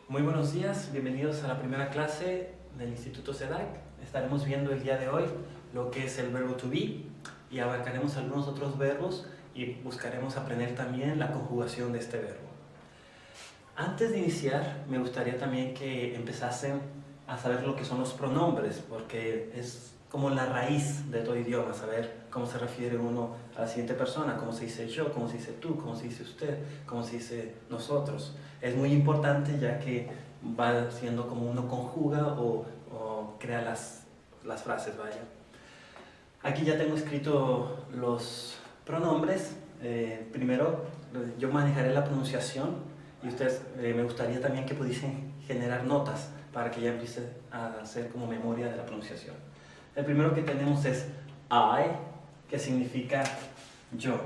Muy buenos días, bienvenidos a la primera clase del Instituto SEDAC. Estaremos viendo el día de hoy lo que es el verbo to be y abarcaremos algunos otros verbos y buscaremos aprender también la conjugación de este verbo. Antes de iniciar, me gustaría también que empezasen a saber lo que son los pronombres, porque es como la raíz de todo idioma, saber cómo se refiere uno a la siguiente persona, cómo se dice yo, cómo se dice tú, cómo se dice usted, cómo se dice nosotros. Es muy importante ya que va siendo como uno conjuga o crea las frases, vaya. Aquí ya tengo escrito los pronombres. Primero, yo manejaré la pronunciación y ustedes me gustaría también que pudiesen generar notas para que ya empiece a hacer como memoria de la pronunciación. El primero que tenemos es I, que significa yo.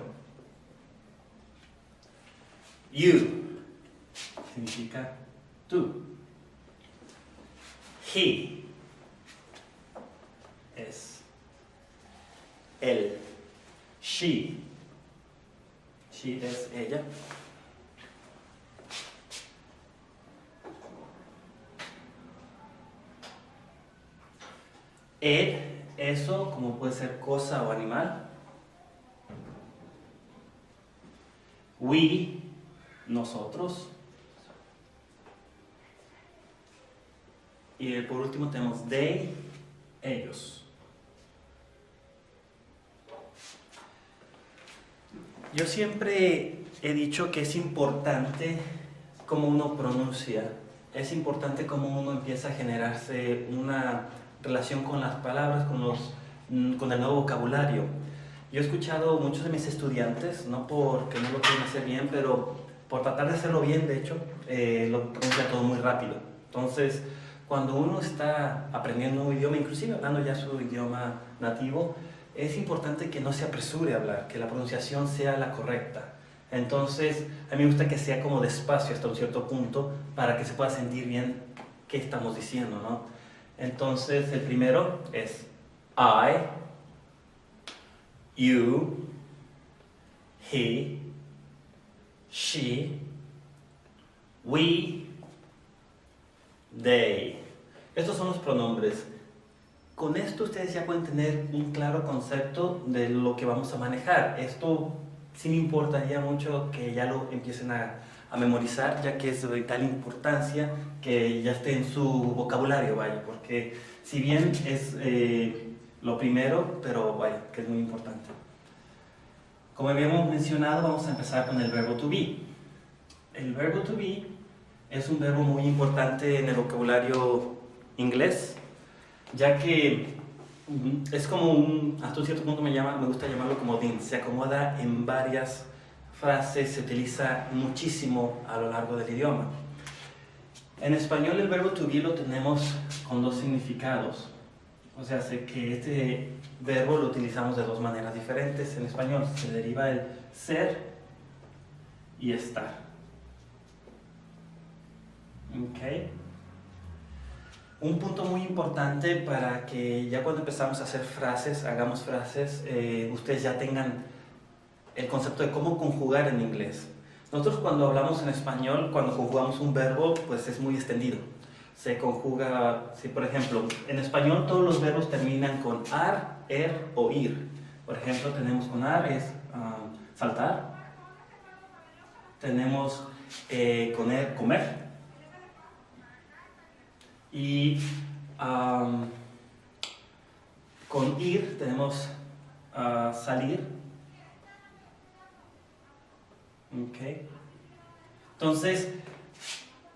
You significa tú. He es él. She es ella. It, eso, como puede ser cosa o animal. We, nosotros. Y por último tenemos they, ellos. Yo siempre he dicho que es importante cómo uno pronuncia, es importante cómo uno empieza a generarse una relación con las palabras, con el nuevo vocabulario. Yo he escuchado muchos de mis estudiantes, no porque no lo quieran hacer bien, pero por tratar de hacerlo bien, de hecho, lo pronuncia todo muy rápido. Entonces, cuando uno está aprendiendo un idioma, inclusive hablando ya su idioma nativo, es importante que no se apresure a hablar, que la pronunciación sea la correcta. Entonces, a mí me gusta que sea como despacio hasta un cierto punto para que se pueda sentir bien qué estamos diciendo, ¿no? Entonces, el primero es I, you, he, she, we, they. Estos son los pronombres. Con esto ustedes ya pueden tener un claro concepto de lo que vamos a manejar. Esto sí me importaría mucho que ya lo empiecen a memorizar, ya que es de vital importancia que ya esté en su vocabulario, vaya, porque si bien es lo primero, pero vaya, que es muy importante. Como habíamos mencionado, vamos a empezar con el verbo to be. El verbo to be es un verbo muy importante en el vocabulario inglés, ya que es como hasta un cierto punto me gusta llamarlo comodín, se acomoda en varias frases, se utiliza muchísimo a lo largo del idioma. En español el verbo to be lo tenemos con dos significados, o sea, sé que este verbo lo utilizamos de dos maneras diferentes. En español se deriva el ser y estar. ¿Ok? Un punto muy importante para que ya cuando empezamos a hacer frases, hagamos frases, ustedes ya tengan el concepto de cómo conjugar en inglés. Nosotros cuando hablamos en español, cuando conjugamos un verbo, pues es muy extendido. Se conjuga, si por ejemplo, en español todos los verbos terminan con ar, o ir. Por ejemplo, tenemos con ar es saltar. Tenemos con comer. Y con ir tenemos salir. Okay. Entonces,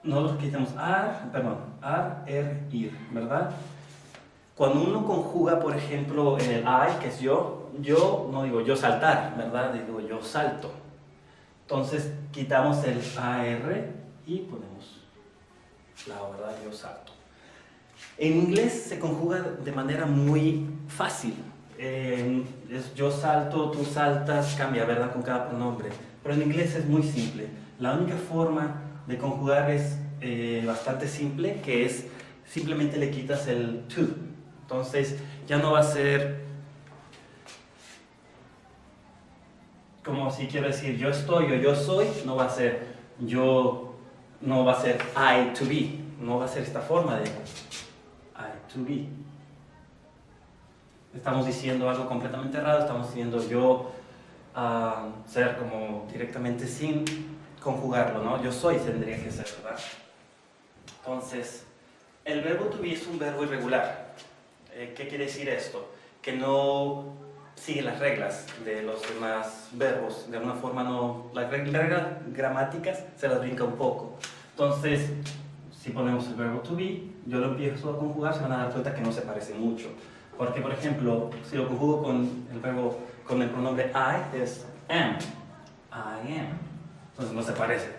nosotros quitamos ar, ir, ¿verdad? Cuando uno conjuga, por ejemplo, en el I, que es yo no digo yo saltar, ¿verdad? Digo yo salto. Entonces, quitamos el AR y ponemos la verdad, yo salto. En inglés se conjuga de manera muy fácil. Es yo salto, tú saltas, cambia, ¿verdad? Con cada pronombre. Pero en inglés es muy simple. La única forma de conjugar es bastante simple, que es simplemente le quitas el to. Entonces ya no va a ser como si quiero decir yo estoy o yo soy, no va a ser yo no va a ser I to be, no va a ser esta forma de I to be. Estamos diciendo algo completamente errado, estamos diciendo yo ser como directamente sin conjugarlo, ¿no? Yo soy tendría que ser, ¿verdad? Entonces, el verbo to be es un verbo irregular. ¿Qué quiere decir esto? Que no sigue las reglas de los demás verbos. De alguna forma no, las reglas gramáticas se las brinca un poco. Entonces, si ponemos el verbo to be, yo lo empiezo a conjugar, se van a dar cuenta que no se parece mucho. Porque, por ejemplo, si lo conjugo con el verbo, con el pronombre I, es am. I am. Entonces no se parece.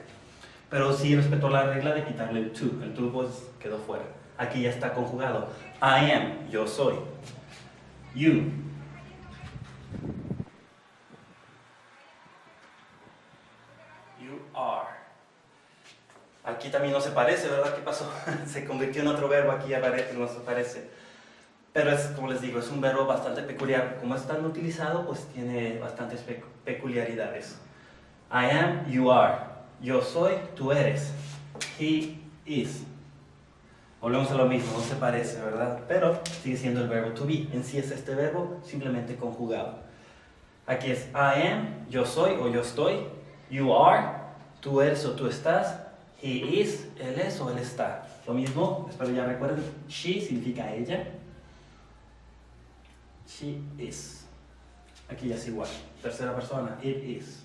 Pero sí respetó la regla de quitarle el to pues quedó fuera. Aquí ya está conjugado. I am, yo soy. You. You are. Aquí también no se parece, ¿verdad? ¿Qué pasó? Se convirtió en otro verbo, aquí no se parece. Pero es, como les digo, es un verbo bastante peculiar. Como es tan utilizado, pues tiene bastantes peculiaridades. I am, you are. Yo soy, tú eres. He is. Volvemos a lo mismo, no se parece, ¿verdad? Pero sigue siendo el verbo to be. En sí es este verbo simplemente conjugado. Aquí es I am, yo soy o yo estoy. You are, tú eres o tú estás. He is, él es o él está. Lo mismo, espero ya recuerden, she significa ella. She is. Aquí ya es igual. Tercera persona, it is.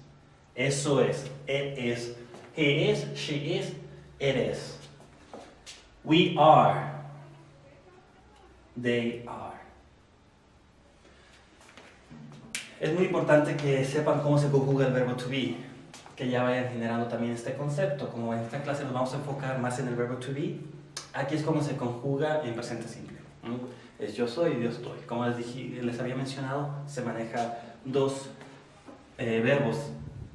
Eso es, it is. He is, she is, it is. We are. They are. Es muy importante que sepan cómo se conjuga el verbo to be, que ya vayan generando también este concepto. Como en esta clase nos vamos a enfocar más en el verbo to be, aquí es como se conjuga en presente simple. Es yo soy y yo estoy. Como les había mencionado, se maneja dos verbos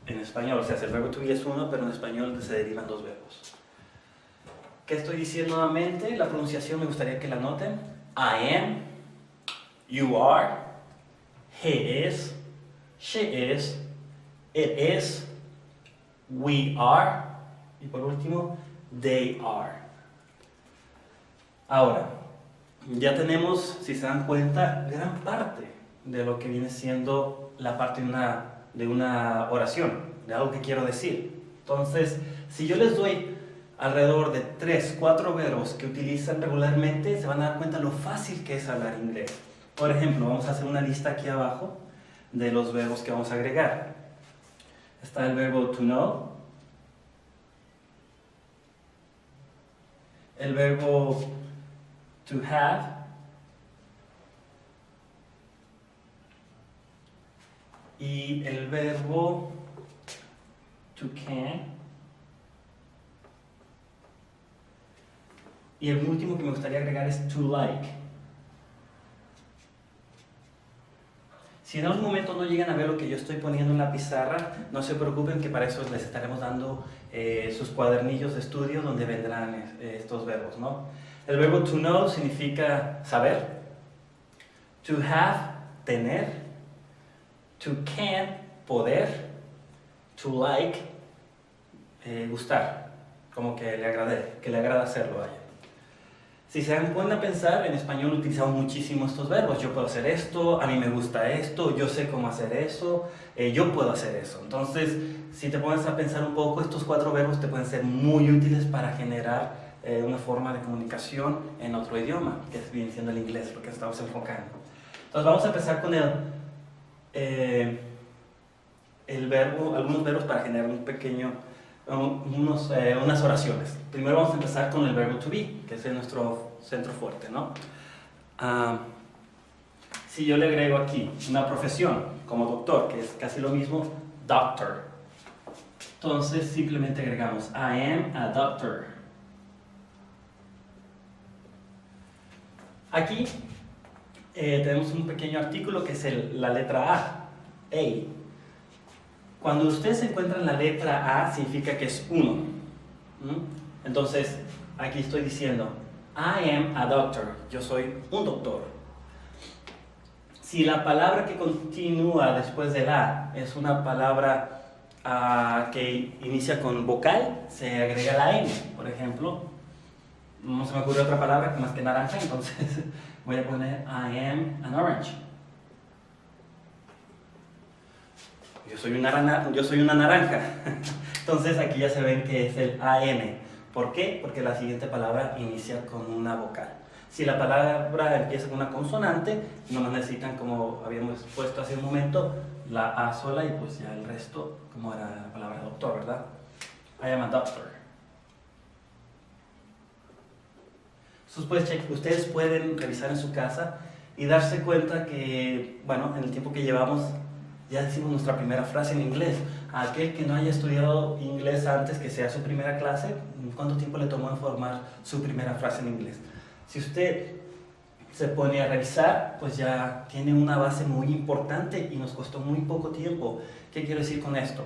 en español. O sea, el verbo to be es uno, pero en español se derivan dos verbos. ¿Qué estoy diciendo nuevamente? La pronunciación me gustaría que la noten. I am, you are, he is, she is, it is, we are, y por último, they are. Ahora, ya tenemos, si se dan cuenta, gran parte de lo que viene siendo la parte de una oración, de algo que quiero decir. Entonces, si yo les doy alrededor de 3, 4 verbos que utilizan regularmente, se van a dar cuenta lo fácil que es hablar inglés. Por ejemplo, vamos a hacer una lista aquí abajo de los verbos que vamos a agregar. Está el verbo to know, el verbo to have, y el verbo to can. Y el último que me gustaría agregar es to like. Si en algún momento no llegan a ver lo que yo estoy poniendo en la pizarra, no se preocupen que para eso les estaremos dando sus cuadernillos de estudio donde vendrán estos verbos, ¿no? El verbo to know significa saber. To have, tener. To can, poder. To like, gustar. Como que le agrada hacerlo a ella. Si se dan cuenta pensar, en español utilizamos muchísimo estos verbos. Yo puedo hacer esto, a mí me gusta esto, yo sé cómo hacer eso, yo puedo hacer eso. Entonces, si te pones a pensar un poco, estos 4 verbos te pueden ser muy útiles para generar una forma de comunicación en otro idioma, que viene siendo el inglés, lo que estamos enfocando. Entonces, vamos a empezar con el verbo, algunos verbos para generar unas oraciones. Primero vamos a empezar con el verbo to be, que es nuestro centro fuerte, ¿no? Si yo le agrego aquí una profesión, como doctor, que es casi lo mismo, doctor. Entonces simplemente agregamos I am a doctor. Aquí tenemos un pequeño artículo que es la letra A. Cuando ustedes encuentran la letra A, significa que es uno. Entonces, aquí estoy diciendo, I am a doctor. Yo soy un doctor. Si la palabra que continúa después del A es una palabra que inicia con vocal, se agrega la M. Por ejemplo, no se me ocurre otra palabra más que naranja, entonces voy a poner I am an orange. Yo soy una naranja. Entonces aquí ya se ven que es el AM. ¿Por qué? Porque la siguiente palabra inicia con una vocal. Si la palabra empieza con una consonante, no nos necesitan, como habíamos puesto hace un momento, la A sola y pues ya el resto, como era la palabra doctor, ¿verdad? I am a doctor. Ustedes pueden revisar en su casa y darse cuenta que, bueno, en el tiempo que llevamos, ya decimos nuestra primera frase en inglés. A aquel que no haya estudiado inglés antes, que sea su primera clase, ¿cuánto tiempo le tomó en formar su primera frase en inglés? Si usted se pone a revisar, pues ya tiene una base muy importante y nos costó muy poco tiempo. ¿Qué quiero decir con esto?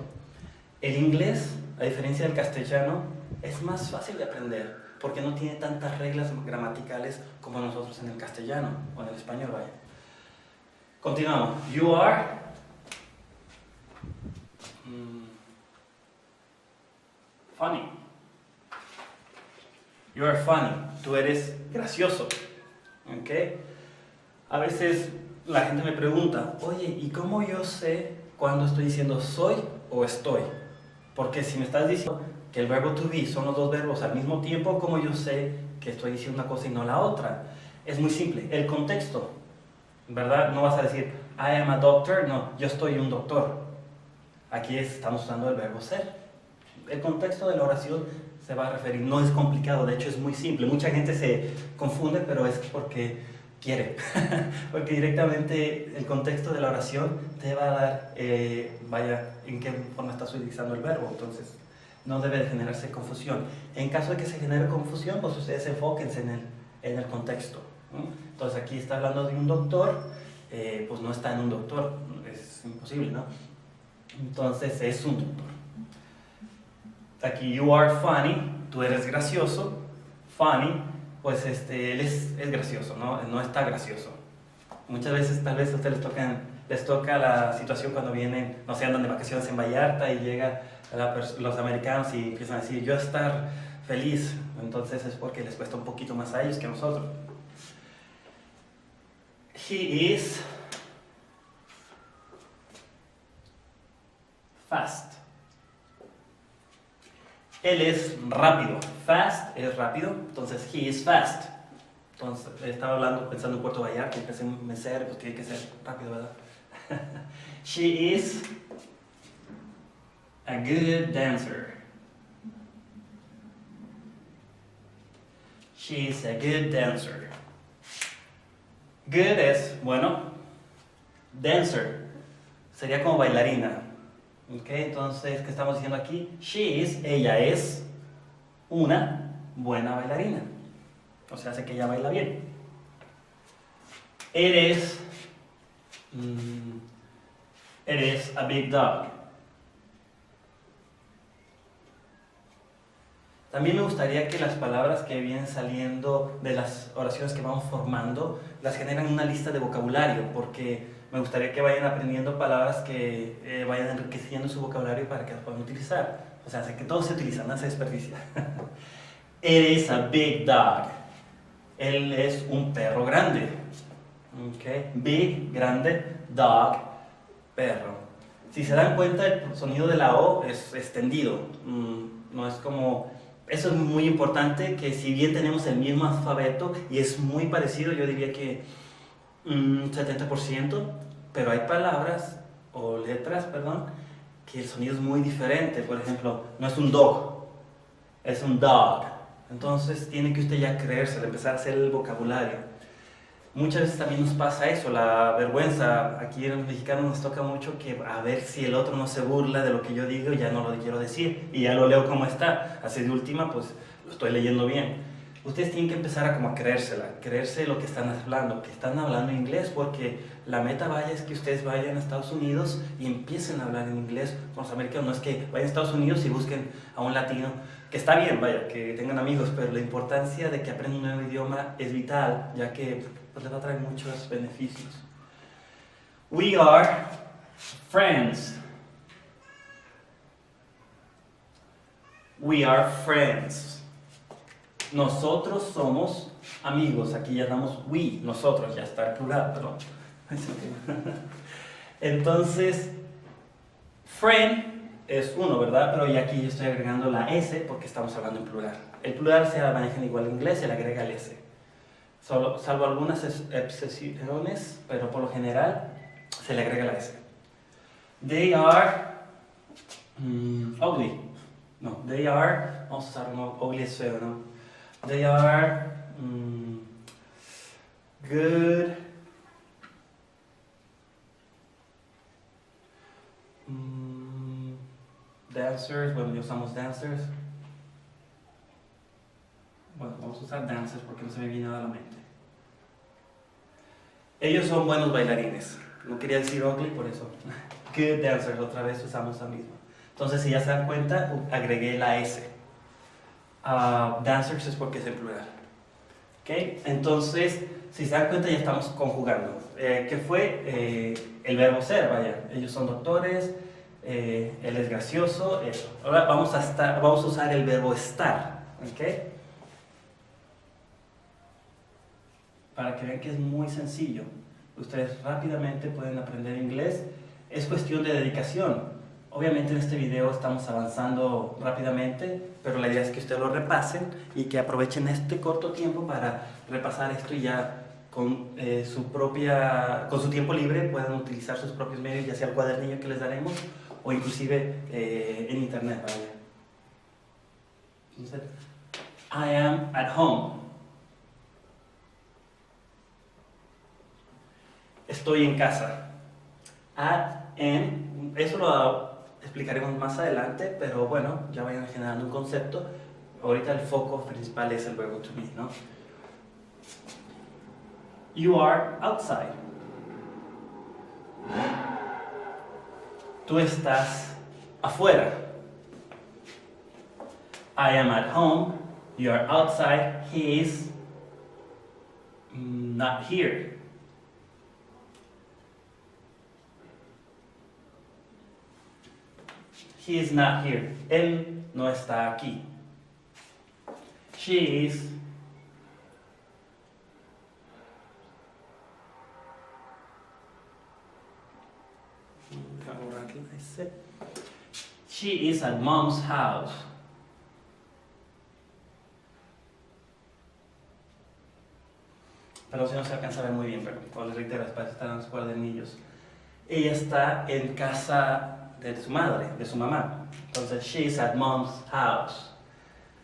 El inglés, a diferencia del castellano, es más fácil de aprender porque no tiene tantas reglas gramaticales como nosotros en el castellano o en el español, vaya. Continuamos. You are funny. You are funny. Tú eres gracioso. ¿Ok? A veces la gente me pregunta, oye, ¿y cómo yo sé cuando estoy diciendo soy o estoy? Porque si me estás diciendo que el verbo to be son los dos verbos al mismo tiempo, ¿cómo yo sé que estoy diciendo una cosa y no la otra? Es muy simple. El contexto, ¿verdad? No vas a decir I am a doctor. No, yo estoy un doctor. Aquí estamos usando el verbo ser. El contexto de la oración se va a referir, no es complicado, de hecho es muy simple. Mucha gente se confunde, pero es porque quiere. Porque directamente el contexto de la oración te va a dar, vaya, en qué forma estás utilizando el verbo. Entonces, no debe de generarse confusión. En caso de que se genere confusión, pues ustedes enfóquense en el contexto, ¿no? Entonces, aquí está hablando de un doctor, pues no está en un doctor, es imposible, ¿no? Entonces, es un doctor. Aquí, you are funny, tú eres gracioso. Funny, pues él es gracioso, ¿no? No está gracioso. Muchas veces, tal vez a ustedes les toca la situación cuando vienen, no sé, andan de vacaciones en Vallarta y llega los americanos y empiezan a decir, yo estar feliz. Entonces es porque les cuesta un poquito más a ellos que a nosotros. He is fast. Él es rápido. Fast es rápido, entonces he is fast. Entonces, estaba hablando, pensando en Puerto Vallarta, y pensé en mesero, pues tiene que ser rápido, ¿verdad? She is a good dancer. She is a good dancer. Good es, bueno, dancer sería como bailarina. ¿Ok? Entonces, ¿qué estamos diciendo aquí? She is, ella es una buena bailarina. O sea, hace que ella baila bien. It is a big dog. También me gustaría que las palabras que vienen saliendo de las oraciones que vamos formando las generen una lista de vocabulario, porque me gustaría que vayan aprendiendo palabras que vayan enriqueciendo su vocabulario para que las puedan utilizar. O sea, que todo se utiliza, no se desperdicia. It is a big dog. Él es un perro grande. Okay. Big, grande, dog, perro. Si se dan cuenta, el sonido de la O es extendido. No es como... Eso es muy importante, que si bien tenemos el mismo alfabeto y es muy parecido, yo diría que 70%, pero hay palabras o letras, perdón, que el sonido es muy diferente. Por ejemplo, no es un dog, es un dog. Entonces tiene que usted ya creérselo, empezar a hacer el vocabulario. Muchas veces también nos pasa eso, la vergüenza. Aquí en los mexicanos nos toca mucho que a ver si el otro no se burla de lo que yo digo, ya no lo quiero decir y ya lo leo como está. Así de última, pues lo estoy leyendo bien. Ustedes tienen que empezar a como a creerse lo que están hablando inglés, porque la meta vaya es que ustedes vayan a Estados Unidos y empiecen a hablar en inglés con los americanos. No es que vayan a Estados Unidos y busquen a un latino, que está bien, vaya, que tengan amigos, pero la importancia de que aprendan un nuevo idioma es vital, ya que pues, les va a traer muchos beneficios. We are friends. We are friends. Nosotros somos amigos. Aquí ya damos we, nosotros, ya está el plural, perdón. Entonces, friend es uno, ¿verdad? Pero ya aquí yo estoy agregando la S porque estamos hablando en plural. El plural se maneja igual en inglés, se le agrega el S. Salvo algunas excepciones, pero por lo general se le agrega la S. They are ugly. No, they are, vamos a usar uno, ugly es feo, ¿no? They are good dancers. Bueno, ya usamos dancers. Bueno, vamos a usar dancers porque no se me viene nada a la mente. Ellos son buenos bailarines. No quería decir ugly, por eso. Good dancers, otra vez usamos la misma. Entonces, si ya se dan cuenta, agregué la S. Dancers es porque es en plural. ¿Okay? Entonces, si se dan cuenta, ya estamos conjugando. ¿Qué fue? El verbo ser, vaya. Ellos son doctores, él es gracioso, eso. Ahora vamos a usar el verbo estar. ¿Okay? Para que vean que es muy sencillo. Ustedes rápidamente pueden aprender inglés. Es cuestión de dedicación. Obviamente en este video estamos avanzando rápidamente, pero la idea es que ustedes lo repasen y que aprovechen este corto tiempo para repasar esto y ya con su tiempo libre puedan utilizar sus propios medios, ya sea el cuadernillo que les daremos o inclusive en internet. ¿Vale? Entonces, I am at home. Estoy en casa. Eso lo explicaremos más adelante, pero bueno, ya vayan generando un concepto. Ahorita el foco principal es el verbo to be, ¿no? You are outside. Tú estás afuera. I am at home. You are outside. He is not here. He is not here. Él no está aquí. She is She is at mom's house. Pero si no se alcanza a ver muy bien, pero cuando les reitero, para estar en los cuadernillos. Ella está en casa de su madre, de su mamá. Entonces, she is at mom's house.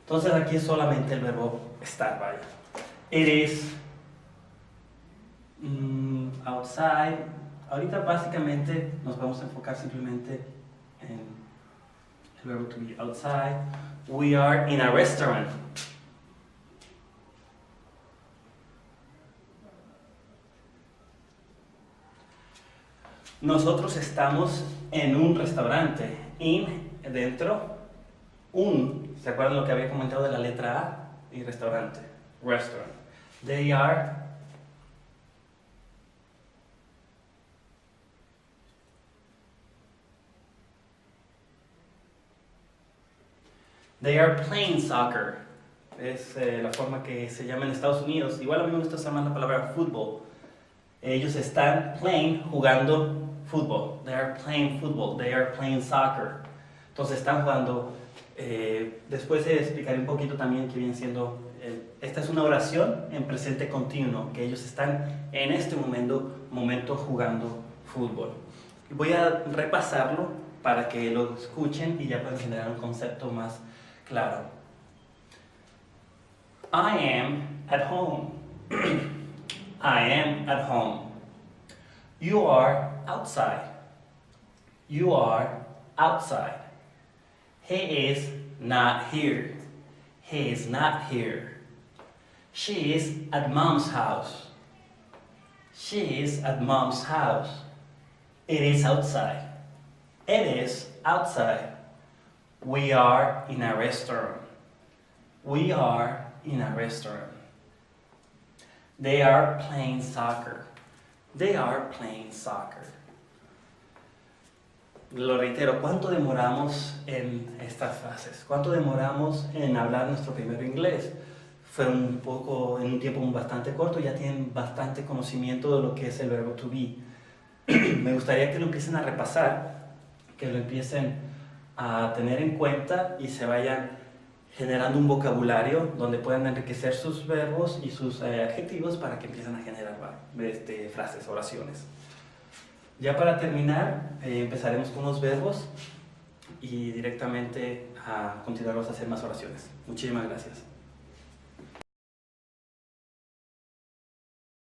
Entonces aquí es solamente el verbo estar, vaya. It is outside. Ahorita básicamente nos vamos a enfocar simplemente en el verbo to be outside. We are in a restaurant. Nosotros estamos en un restaurante. Dentro, ¿se acuerdan lo que había comentado de la letra A? Y restaurante. Restaurant. They are playing soccer. Es la forma que se llama en Estados Unidos. Igual a mí me gusta usar más la palabra fútbol. Ellos están jugando fútbol. They are playing football. They are playing soccer. Entonces están jugando. Después explicaré un poquito también que viene siendo. Esta es una oración en presente continuo, que ellos están en este momento jugando fútbol. Voy a repasarlo para que lo escuchen y ya puedan generar un concepto más claro. I am at home. I am at home. You are outside. You are outside. He is not here. He is not here. She is at mom's house. She is at mom's house. It is outside. It is outside. We are in a restaurant. We are in a restaurant. They are playing soccer. They are playing soccer. lo reitero, ¿cuánto demoramos en estas frases? ¿Cuánto demoramos en hablar nuestro primer inglés? Fue un poco, en un tiempo bastante corto, ya tienen bastante conocimiento de lo que es el verbo to be. Me gustaría que lo empiecen a repasar, que lo empiecen a tener en cuenta y se vayan generando un vocabulario donde puedan enriquecer sus verbos y sus adjetivos para que empiecen a generar frases, oraciones. Ya para terminar, empezaremos con los verbos y directamente a continuar a hacer más oraciones. Muchísimas gracias.